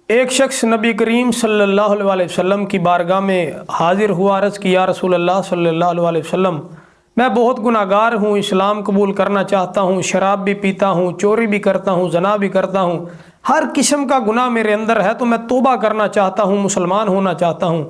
ایک شخص نبی کریم صلی اللہ علیہ وسلم کی بارگاہ میں حاضر ہوا، عرض کی یا رسول اللہ صلی اللہ علیہ وسلم، میں بہت گناہ گار ہوں، اسلام قبول کرنا چاہتا ہوں، شراب بھی پیتا ہوں، چوری بھی کرتا ہوں، زنا بھی کرتا ہوں، ہر قسم کا گناہ میرے اندر ہے، تو میں توبہ کرنا چاہتا ہوں، مسلمان ہونا چاہتا ہوں۔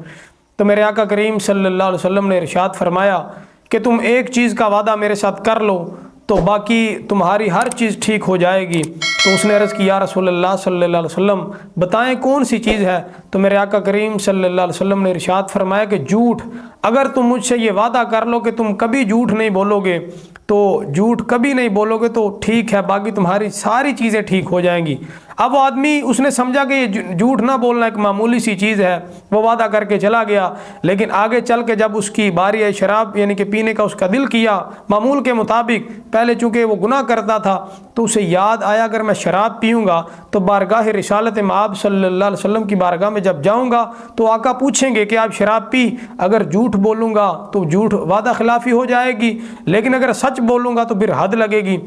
تو میرے آقا کریم صلی اللہ علیہ وسلم نے ارشاد فرمایا کہ تم ایک چیز کا وعدہ میرے ساتھ کر لو تو باقی تمہاری ہر چیز ٹھیک ہو جائے گی۔ تو اس نے عرض کی یا رسول اللہ صلی اللہ علیہ وسلم بتائیں کون سی چیز ہے؟ تو میرے آقا کریم صلی اللہ علیہ وسلم نے ارشاد فرمایا کہ جھوٹ، اگر تم مجھ سے یہ وعدہ کر لو کہ تم کبھی جھوٹ نہیں بولو گے، تو جھوٹ کبھی نہیں بولو گے تو ٹھیک ہے، باقی تمہاری ساری چیزیں ٹھیک ہو جائیں گی۔ اب وہ آدمی اس نے سمجھا کہ یہ جھوٹ نہ بولنا ایک معمولی سی چیز ہے، وہ وعدہ کر کے چلا گیا، لیکن آگے چل کے جب اس کی باری آئی شراب یعنی کہ پینے کا، اس کا دل کیا معمول کے مطابق، پہلے چونکہ وہ گناہ کرتا تھا تو اسے یاد آیا اگر میں شراب پیوں گا تو بارگاہ رسالت مآب صلی اللہ علیہ وسلم کی بارگاہ میں جب جاؤں گا تو آقا پوچھیں گے کہ آپ شراب پی، اگر جھوٹ بولوں گا تو جھوٹ وعدہ خلافی ہو جائے گی، لیکن اگر سچ بولوں گا تو پھر حد لگے گی۔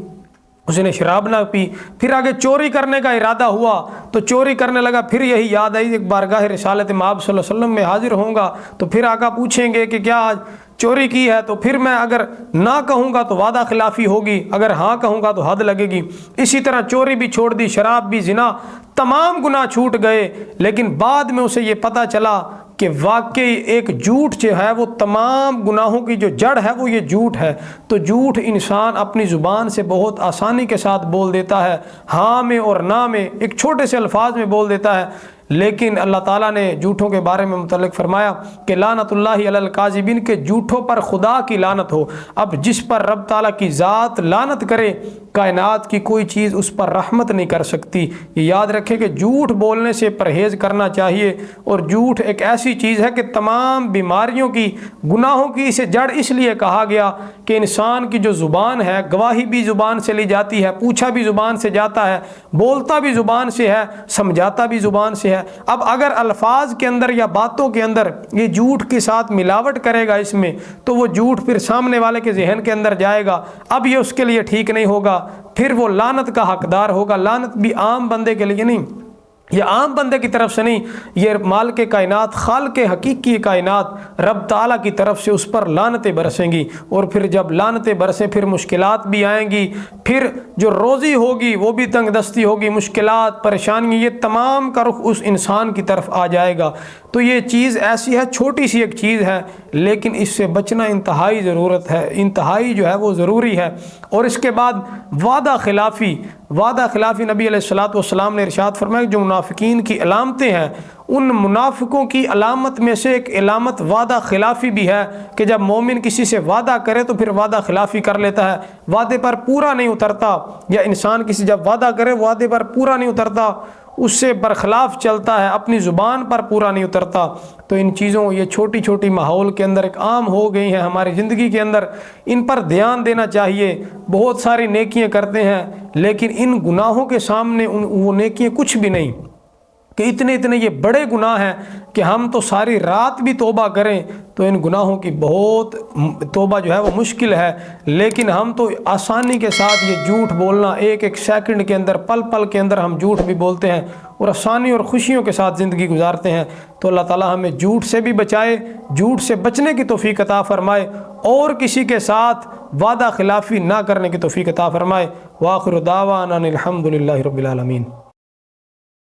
اس نے شراب نہ پی، پھر آگے چوری کرنے کا ارادہ ہوا تو چوری کرنے لگا، پھر یہی یاد آئی ایک بارگاہ رسالت مآب صلی اللہ علیہ وسلم میں حاضر ہوں گا تو پھر آقا پوچھیں گے کہ کیا چوری کی ہے، تو پھر میں اگر نہ کہوں گا تو وعدہ خلافی ہوگی، اگر ہاں کہوں گا تو حد لگے گی۔ اسی طرح چوری بھی چھوڑ دی، شراب بھی، زنا، تمام گناہ چھوٹ گئے، لیکن بعد میں اسے یہ پتہ چلا کہ واقعی ایک جھوٹ جو ہے وہ تمام گناہوں کی جو جڑ ہے وہ یہ جھوٹ ہے۔ تو جھوٹ انسان اپنی زبان سے بہت آسانی کے ساتھ بول دیتا ہے، ہاں میں اور نہ میں، ایک چھوٹے سے الفاظ میں بول دیتا ہے، لیکن اللہ تعالیٰ نے جھوٹوں کے بارے میں متعلق فرمایا کہ لعنت اللہ علی الکاذبین، کے جھوٹوں پر خدا کی لعنت ہو۔ اب جس پر رب تعالیٰ کی ذات لعنت کرے، کائنات کی کوئی چیز اس پر رحمت نہیں کر سکتی۔ یہ یاد رکھے کہ جھوٹ بولنے سے پرہیز کرنا چاہیے، اور جھوٹ ایک ایسی چیز ہے کہ تمام بیماریوں کی، گناہوں کی اسے جڑ اس لیے کہا گیا کہ انسان کی جو زبان ہے، گواہی بھی زبان سے لی جاتی ہے، پوچھا بھی زبان سے جاتا ہے، بولتا بھی زبان سے ہے، سمجھاتا بھی زبان سے ہے۔ اب اگر الفاظ کے اندر یا باتوں کے اندر یہ جھوٹ کے ساتھ ملاوٹ کرے گا اس میں، تو وہ جھوٹ پھر سامنے والے کے ذہن کے اندر جائے گا، اب یہ اس کے لیے ٹھیک نہیں ہوگا، پھر وہ لعنت کا حقدار ہوگا۔ لعنت بھی عام بندے کے لیے نہیں، یہ عام بندے کی طرف سے نہیں، یہ مالک کائنات، خالق حقیقی کائنات رب تعالیٰ کی طرف سے اس پر لعنتیں برسیں گی، اور پھر جب لعنتیں برسیں پھر مشکلات بھی آئیں گی، پھر جو روزی ہوگی وہ بھی تنگ دستی ہوگی، مشکلات، پریشانی، یہ تمام کا رخ اس انسان کی طرف آ جائے گا۔ تو یہ چیز ایسی ہے، چھوٹی سی ایک چیز ہے، لیکن اس سے بچنا انتہائی ضرورت ہے، انتہائی جو ہے وہ ضروری ہے۔ اور اس کے بعد وعدہ خلافی، وعدہ خلافی نبی علیہ الصلوۃ والسلام نے ارشاد فرمایا کہ جو منافقین کی علامتیں ہیں، ان منافقوں کی علامت میں سے ایک علامت وعدہ خلافی بھی ہے، کہ جب مومن کسی سے وعدہ کرے تو پھر وعدہ خلافی کر لیتا ہے، وعدے پر پورا نہیں اترتا، یا انسان کسی جب وعدہ کرے وعدے پر پورا نہیں اترتا، اس سے برخلاف چلتا ہے، اپنی زبان پر پورا نہیں اترتا۔ تو ان چیزوں، یہ چھوٹی چھوٹی ماحول کے اندر ایک عام ہو گئی ہیں ہماری زندگی کے اندر، ان پر دھیان دینا چاہیے۔ بہت ساری نیکیاں کرتے ہیں لیکن ان گناہوں کے سامنے وہ نیکیاں کچھ بھی نہیں، کہ اتنے یہ بڑے گناہ ہیں کہ ہم تو ساری رات بھی توبہ کریں تو ان گناہوں کی بہت توبہ جو ہے وہ مشکل ہے، لیکن ہم تو آسانی کے ساتھ یہ جھوٹ بولنا، ایک ایک سیکنڈ کے اندر، پل پل کے اندر ہم جھوٹ بھی بولتے ہیں اور آسانی اور خوشیوں کے ساتھ زندگی گزارتے ہیں۔ تو اللہ تعالیٰ ہمیں جھوٹ سے بھی بچائے، جھوٹ سے بچنے کی توفیق عطا فرمائے، اور کسی کے ساتھ وعدہ خلافی نہ کرنے کی توفیق عطا فرمائے۔ وآخر دعوانا الحمد للہ رب العالمین۔